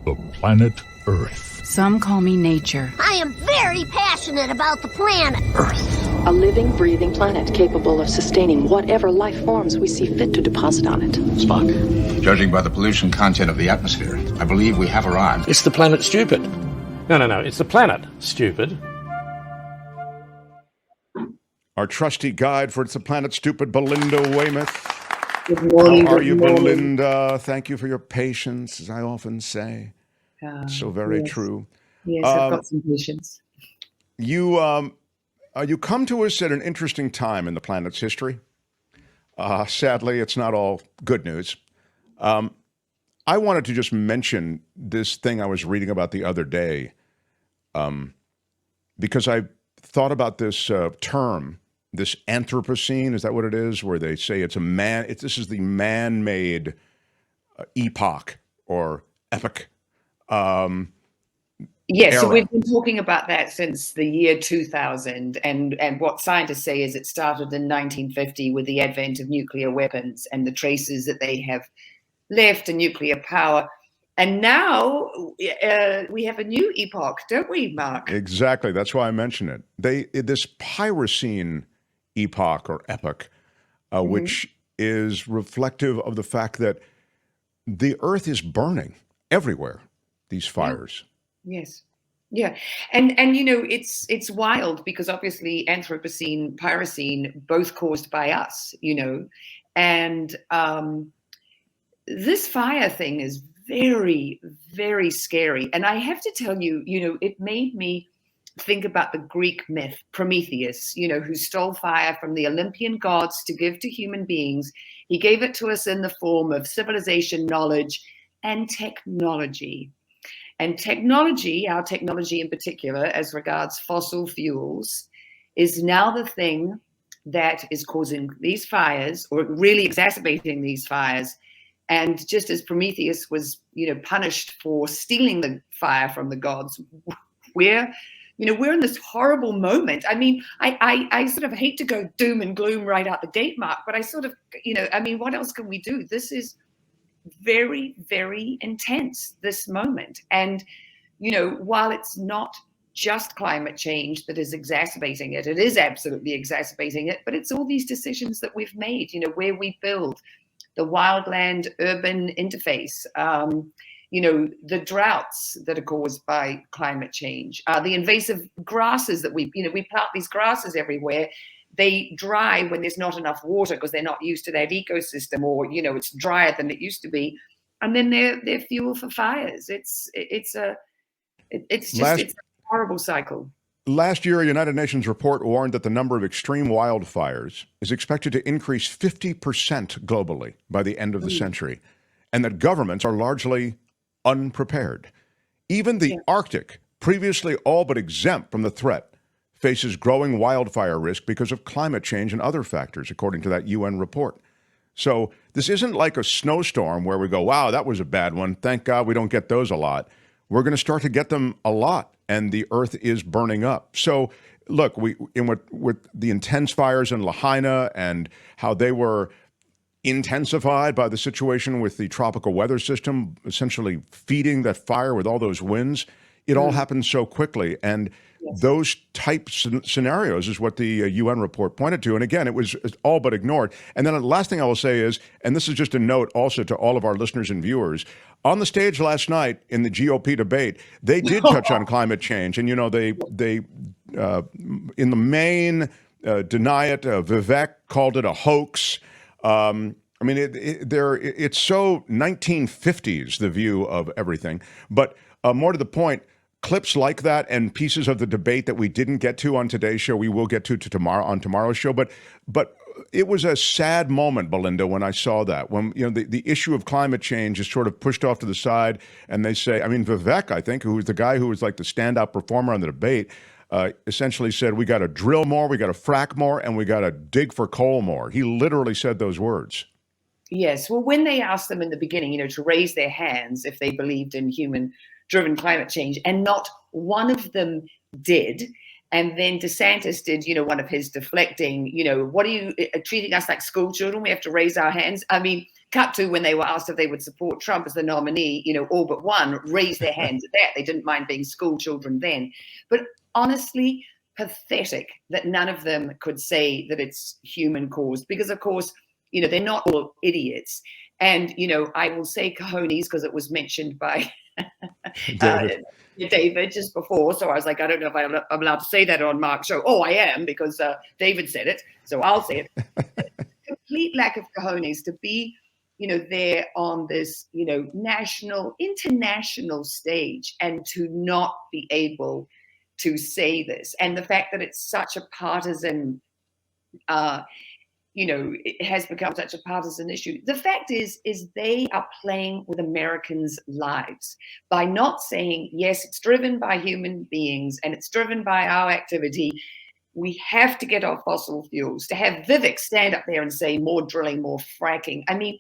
the planet Earth. Some call me nature. I am very passionate about the planet Earth. A living, breathing planet capable of sustaining whatever life forms we see fit to deposit on it. Spock, judging by the pollution content of the atmosphere, I believe we have arrived. It's the planet stupid. No. It's the planet stupid. Our trusty guide for It's the Planet Stupid, Belinda Waymouth. Good morning. How are you, morning. Belinda? Thank you for your patience, as I often say. So very yes. true. Yes, I've got some patience. You come to us at an interesting time in the planet's history. Sadly, it's not all good news. I wanted to just mention this thing I was reading about the other day, because I thought about this term, this Anthropocene. Is that what it is? Where they say it's this is the man-made epoch or epoch. Yes, so era. we've been talking about that since the year 2000, and what scientists say is it started in 1950 with the advent of nuclear weapons and the traces that they have left in nuclear power. And now we have a new epoch, don't we, Mark? Exactly. That's why I mention it. This Pyrocene epoch or epoch, which is reflective of the fact that the Earth is burning everywhere. These fires. Yes. Yeah. And it's wild because obviously Anthropocene, Pyrocene, both caused by us, and this fire thing is very, very scary. And I have to tell you, it made me think about the Greek myth, Prometheus, who stole fire from the Olympian gods to give to human beings. He gave it to us in the form of civilization, knowledge, and technology. And technology, our technology in particular, as regards fossil fuels, is now the thing that is causing these fires or really exacerbating these fires. And just as Prometheus was, punished for stealing the fire from the gods, we're in this horrible moment. I mean, I sort of hate to go doom and gloom right out the gate, Mark, but I sort of, what else can we do? This is very, very intense, this moment. And, while it's not just climate change that is exacerbating it, it is absolutely exacerbating it, but it's all these decisions that we've made, where we build, the wildland urban interface, the droughts that are caused by climate change, the invasive grasses that we plant these grasses everywhere. They dry when there's not enough water because they're not used to that ecosystem, or it's drier than it used to be, and then they're fuel for fires. It's a horrible cycle. Last year, a United Nations report warned that the number of extreme wildfires is expected to increase 50% globally by the end of the century, and that governments are largely unprepared. Even the Arctic, previously all but exempt from the threat, faces growing wildfire risk because of climate change and other factors, according to that UN report. So this isn't like a snowstorm where we go, wow, that was a bad one. Thank God we don't get those a lot. We're going to start to get them a lot, and the Earth is burning up. So look, with the intense fires in Lahaina and how they were intensified by the situation with the tropical weather system, essentially feeding that fire with all those winds, it all happened so quickly. And those type scenarios is what the UN report pointed to. And again, it was all but ignored. And then the last thing I will say is, and this is just a note also to all of our listeners and viewers, on the stage last night in the GOP debate, they did touch on climate change. And, they in the main deny it. Vivek called it a hoax. It's so 1950s, the view of everything. But more to the point, clips like that and pieces of the debate that we didn't get to on today's show, we will get to tomorrow on tomorrow's show. But it was a sad moment, Belinda, when I saw that. When the issue of climate change is sort of pushed off to the side, and they say, Vivek, I think, who was the guy who was like the standout performer on the debate, essentially said, we got to drill more, we got to frack more, and we got to dig for coal more. He literally said those words. Yes. Well, when they asked them in the beginning, to raise their hands if they believed in human-driven climate change, and not one of them did. And then DeSantis did, one of his deflecting, what are you treating us like school children? We have to raise our hands. Cut to when they were asked if they would support Trump as the nominee, all but one raised their hands at that. They didn't mind being school children then. But honestly, pathetic that none of them could say that it's human caused, because of course, they're not all idiots. And, I will say cojones because it was mentioned by David just before. So I was like, I don't know if I'm allowed to say that on Mark's show. Oh, I am, because David said it. So I'll say it. Complete lack of cojones to be, there on this, international stage and to not be able to say this. And the fact that it's such a partisan, it has become such a partisan issue. The fact is they are playing with Americans' lives by not saying, yes, it's driven by human beings and it's driven by our activity. We have to get off fossil fuels. To have Vivek stand up there and say more drilling, more fracking. I mean,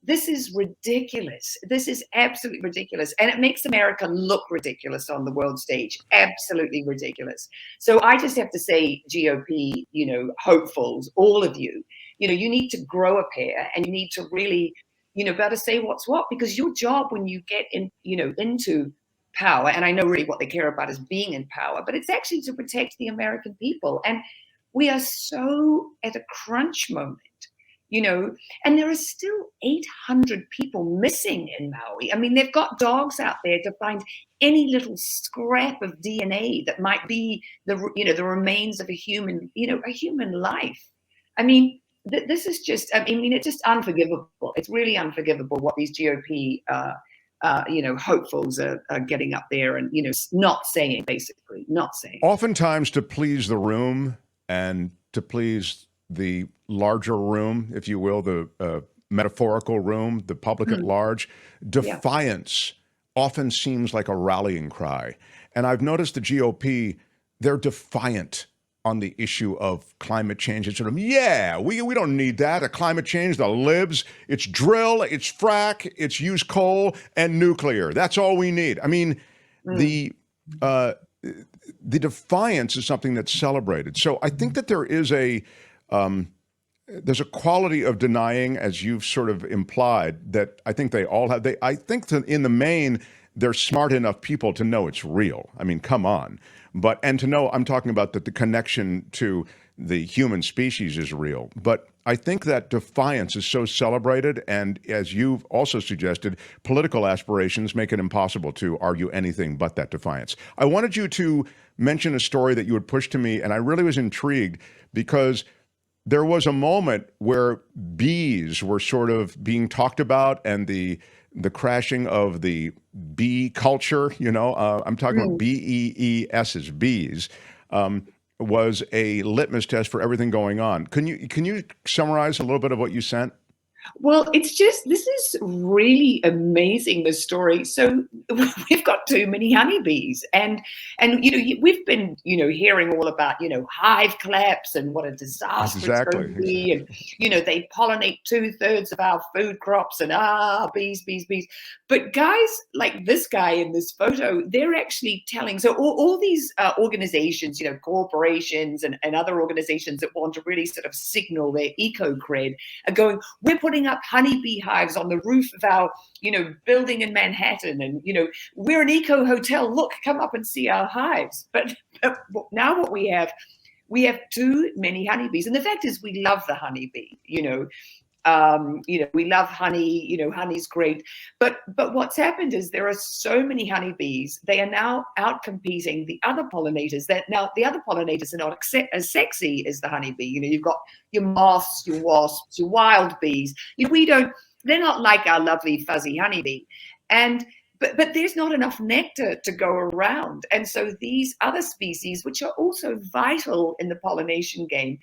this is ridiculous. This is absolutely ridiculous. And it makes America look ridiculous on the world stage. Absolutely ridiculous. So I just have to say, GOP, hopefuls, all of you, you need to grow a pair and you need to really, better say what's what, because your job when you get in, into power, and I know really what they care about is being in power, but it's actually to protect the American people. And we are so at a crunch moment. And there are still 800 people missing in Maui. I mean, they've got dogs out there to find any little scrap of DNA that might be the remains of a human life. I mean, this is just, it's just unforgivable. It's really unforgivable what these GOP, hopefuls are getting up there and, not saying, basically, not saying. Oftentimes to please the room and to please the larger room, if you will, the metaphorical room, the public at large, defiance often seems like a rallying cry. And I've noticed the GOP, they're defiant on the issue of climate change. It's sort of, we don't need that. A climate change, the libs, it's drill, it's frack, it's use coal and nuclear. That's all we need. I mean, the defiance is something that's celebrated. So I think that there is there's a quality of denying, as you've sort of implied, that I think they all have. I think that in the main, they're smart enough people to know it's real. I mean, come on. And to know, I'm talking about that the connection to the human species is real. But I think that defiance is so celebrated. And as you've also suggested, political aspirations make it impossible to argue anything but that defiance. I wanted you to mention a story that you had pushed to me, and I really was intrigued because there was a moment where bees were sort of being talked about and the crashing of the bee culture, I'm talking about BEES, bees, was a litmus test for everything going on. Can you summarize a little bit of what you sent? Well, this is really amazing, this story. So we've got too many honeybees and we've been, hearing all about, hive collapse and what a disaster it's going to be. And, they pollinate 2/3 of our food crops and bees. But guys like this guy in this photo, they're actually telling, so all these organizations, corporations and other organizations that want to really sort of signal their eco cred are going, we're putting up honeybee hives on the roof of our, building in Manhattan. And, we're an eco hotel. Look, come up and see our hives. But now what we have too many honeybees. And the fact is we love the honeybee, we love honey, honey's great. But what's happened is there are so many honeybees. They are now out-competing the other pollinators. Now the other pollinators are not as sexy as the honeybee. You've got your moths, your wasps, your wild bees. They're not like our lovely fuzzy honeybee. But there's not enough nectar to go around. And so these other species, which are also vital in the pollination game,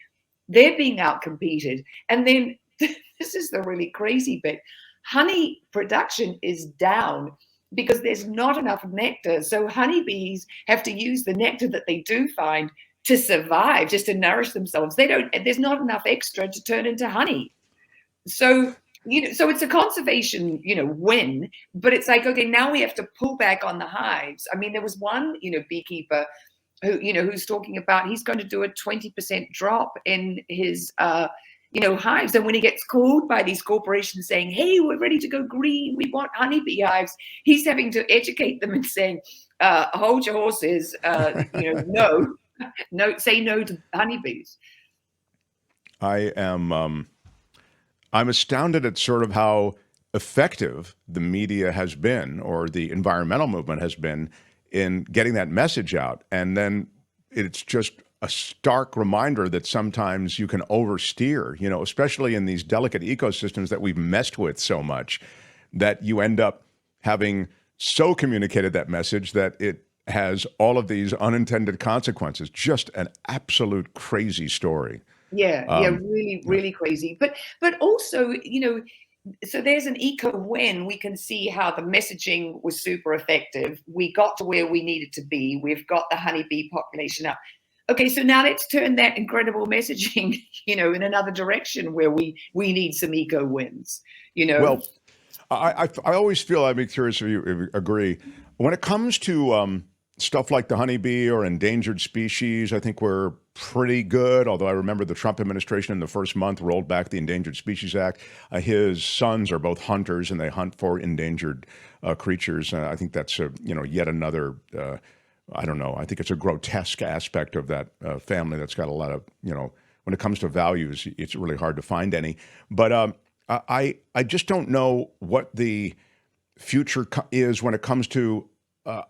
they're being out-competed. And then this is the really crazy bit. Honey production is down because there's not enough nectar. So honeybees have to use the nectar that they do find to survive, just to nourish themselves. There's not enough extra to turn into honey. So, so it's a conservation, win, but it's like, okay, now we have to pull back on the hives. I mean, there was one, beekeeper who, who's talking about he's going to do a 20% drop in his hives. And when he gets called by these corporations saying, hey, we're ready to go green, we want honeybee hives, he's having to educate them and saying, hold your horses, no, say no to honeybees. I'm astounded at sort of how effective the media has been, or the environmental movement has been, in getting that message out. And then it's just a stark reminder that sometimes you can oversteer, especially in these delicate ecosystems that we've messed with so much, that you end up having so communicated that message that it has all of these unintended consequences. Just an absolute crazy story. Really crazy. But also, so there's an eco win. We can see how the messaging was super effective. We got to where we needed to be. We've got the honeybee population up. Okay, so now let's turn that incredible messaging, in another direction where we need some eco wins, Well, I always feel, I'd be curious if you agree, when it comes to stuff like the honeybee or endangered species, I think we're pretty good. Although I remember the Trump administration in the first month rolled back the Endangered Species Act. His sons are both hunters, and they hunt for endangered creatures. I think that's yet another. I don't know. I think it's a grotesque aspect of that family that's got a lot of, when it comes to values, it's really hard to find any. But I just don't know what the future is when it comes to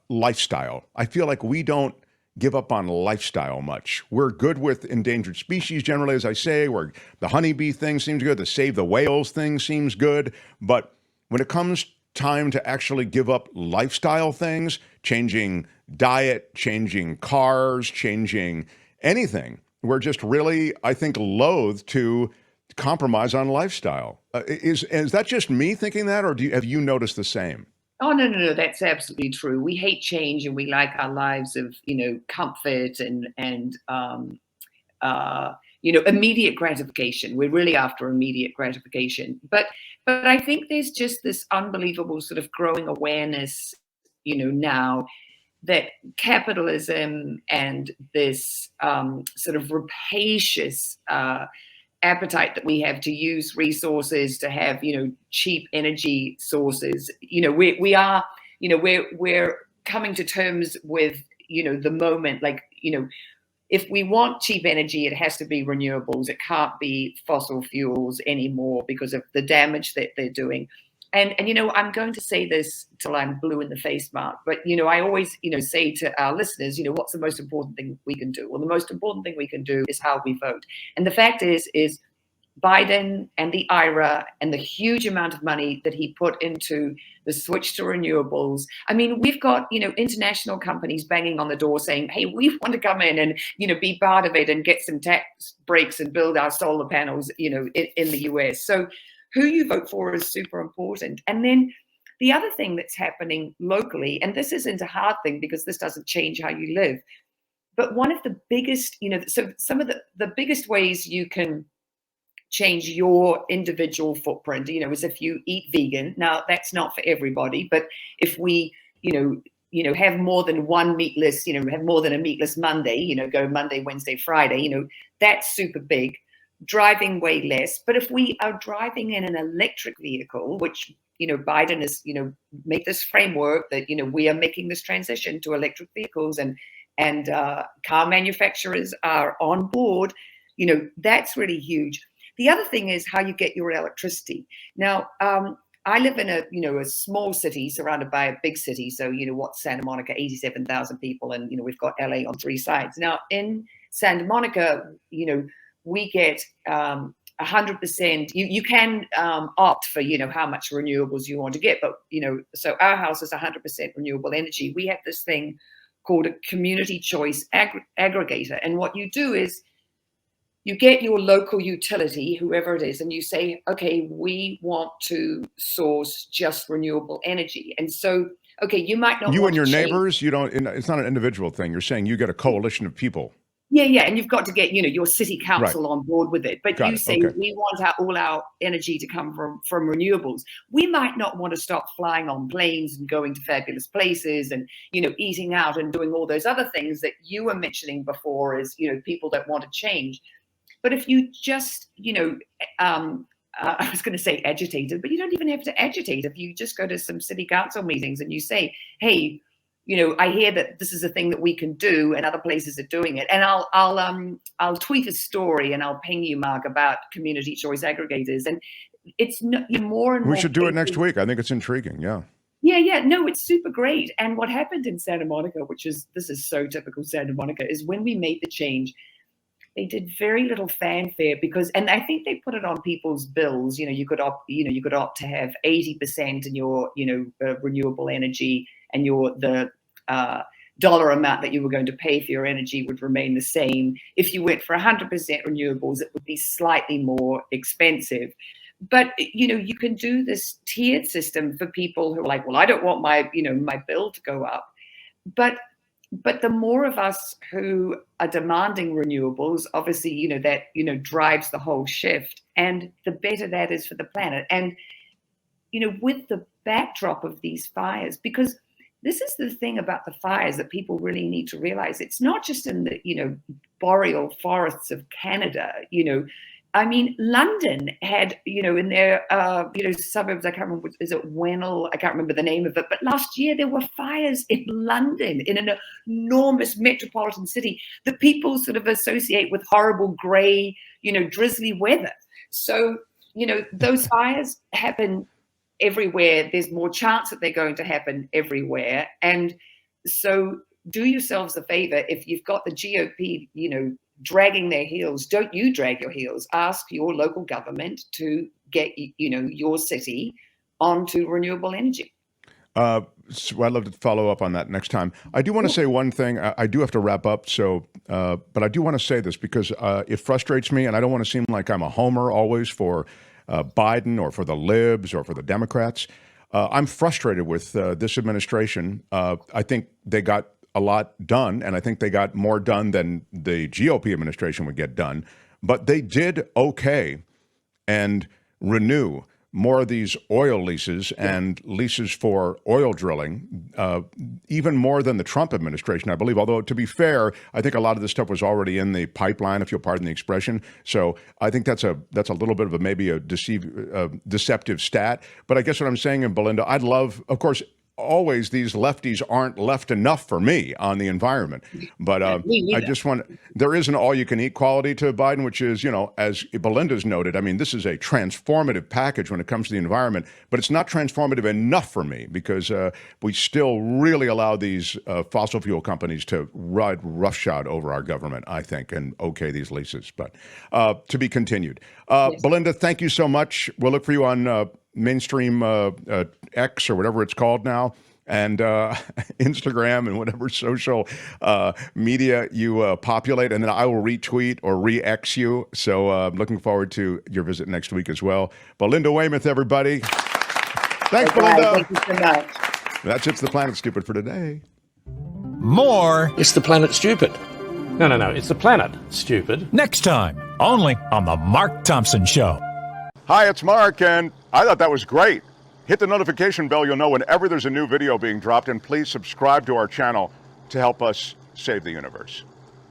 lifestyle. I feel like we don't give up on lifestyle much. We're good with endangered species generally, as I say. The honeybee thing seems good. The save the whales thing seems good. But when it comes time to actually give up lifestyle things, changing diet, changing cars, changing anything, we're just really, I think, loath to compromise on lifestyle. Is that just me thinking that, or have you noticed the same? Oh, no, that's absolutely true. We hate change, and we like our lives of, comfort and immediate gratification. We're really after immediate gratification. But I think there's just this unbelievable sort of growing awareness, now, that capitalism and this sort of rapacious appetite that we have to use resources, to have, cheap energy sources, we're coming to terms with, the moment, like, if we want cheap energy, it has to be renewables. It can't be fossil fuels anymore because of the damage that they're doing. And I'm going to say this till I'm blue in the face, Mark, but, I always, say to our listeners, what's the most important thing we can do? Well, the most important thing we can do is how we vote. And the fact is Biden and the IRA and the huge amount of money that he put into the switch to renewables. I mean, we've got, international companies banging on the door saying, hey, we want to come in and, be part of it and get some tax breaks and build our solar panels, in the US. So who you vote for is super important. And then the other thing that's happening locally, and this isn't a hard thing because this doesn't change how you live, but one of the biggest, so some of the biggest ways you can change your individual footprint, is if you eat vegan. Now, that's not for everybody, but if we, have more than one meatless, have more than a meatless Monday, go Monday, Wednesday, Friday, that's super big. Driving way less. But if we are driving in an electric vehicle, which, Biden has, made this framework that, we are making this transition to electric vehicles, and car manufacturers are on board, that's really huge. The other thing is how you get your electricity. Now, I live in a small city surrounded by a big city. So, Santa Monica, 87,000 people, and, we've got LA on three sides. Now, in Santa Monica, we get 100%. You can opt for, how much renewables you want to get. But, so our house is 100% renewable energy. We have this thing called a community choice aggregator. And what you do is you get your local utility, whoever it is, and you say, okay, we want to source just renewable energy. And so, okay, you might not. You and your neighbors, it's not an individual thing. You're saying you get a coalition of people. Yeah. And you've got to get, your city council on board with it. But you say, we want all our energy to come from renewables. We might not want to stop flying on planes and going to fabulous places and, eating out and doing all those other things that you were mentioning before as, people that want to change. But if you just, I was going to say agitated, but you don't even have to agitate. If you just go to some city council meetings and you say, hey, I hear that this is a thing that we can do and other places are doing it. And I'll tweet a story and I'll ping you, Mark, about community choice aggregators. And it's more and more. We should do it next week. I think it's intriguing. Yeah. Yeah. No, it's super great. And what happened in Santa Monica, this is so typical Santa Monica, is when we made the change, they did very little fanfare and I think they put it on people's bills. You could opt to have 80% in your, renewable energy, and the dollar amount that you were going to pay for your energy would remain the same. If you went for 100% renewables, it would be slightly more expensive. But, you can do this tiered system for people who are like, well, I don't want my bill to go up. But the more of us who are demanding renewables, obviously, that, drives the whole shift, and the better that is for the planet. And, with the backdrop of these fires, because this is the thing about the fires that people really need to realize. It's not just in the, boreal forests of Canada, I mean, London had, in their, suburbs, I can't remember, is it Wennell? I can't remember the name of it. But last year there were fires in London, in an enormous metropolitan city that people sort of associate with horrible grey, drizzly weather. So, those fires happen everywhere. There's more chance that they're going to happen everywhere. And so do yourselves a favor. If you've got the GOP, dragging their heels, don't you drag your heels. Ask your local government to get, your city onto renewable energy. So I'd love to follow up on that next time. I do want to say one thing. I do have to wrap up. But I do want to say this because it frustrates me, and I don't want to seem like I'm a homer always for Biden or for the libs or for the Democrats. I'm frustrated with this administration. I think they got a lot done, and I think they got more done than the GOP administration would get done. But they did okay and renew more of these oil leases and leases for oil drilling, even more than the Trump administration, I believe. Although, to be fair, I think a lot of this stuff was already in the pipeline, if you'll pardon the expression. So I think that's a little bit of maybe a deceptive stat. But I guess what I'm saying, and Belinda, I'd love, of course, always these lefties aren't left enough for me on the environment. But I just there is an all-you-can-eat quality to Biden, which is, as Belinda's noted, I mean, this is a transformative package when it comes to the environment, but it's not transformative enough for me because we still really allow these fossil fuel companies to ride roughshod over our government, I think, and okay these leases. But to be continued. Yes. Belinda, thank you so much. We'll look for you on mainstream X or whatever it's called now, and Instagram and whatever social media you populate, and then I will retweet or re-X you. So I'm looking forward to your visit next week as well. Belinda Waymouth, everybody. Thanks, Belinda. Thank you so much. That's It's the Planet Stupid for today. More. It's the Planet Stupid. No, it's the Planet Stupid. Next time, only on The Mark Thompson Show. Hi, it's Mark, and I thought that was great. Hit the notification bell. You'll know whenever there's a new video being dropped, and please subscribe to our channel to help us save the universe.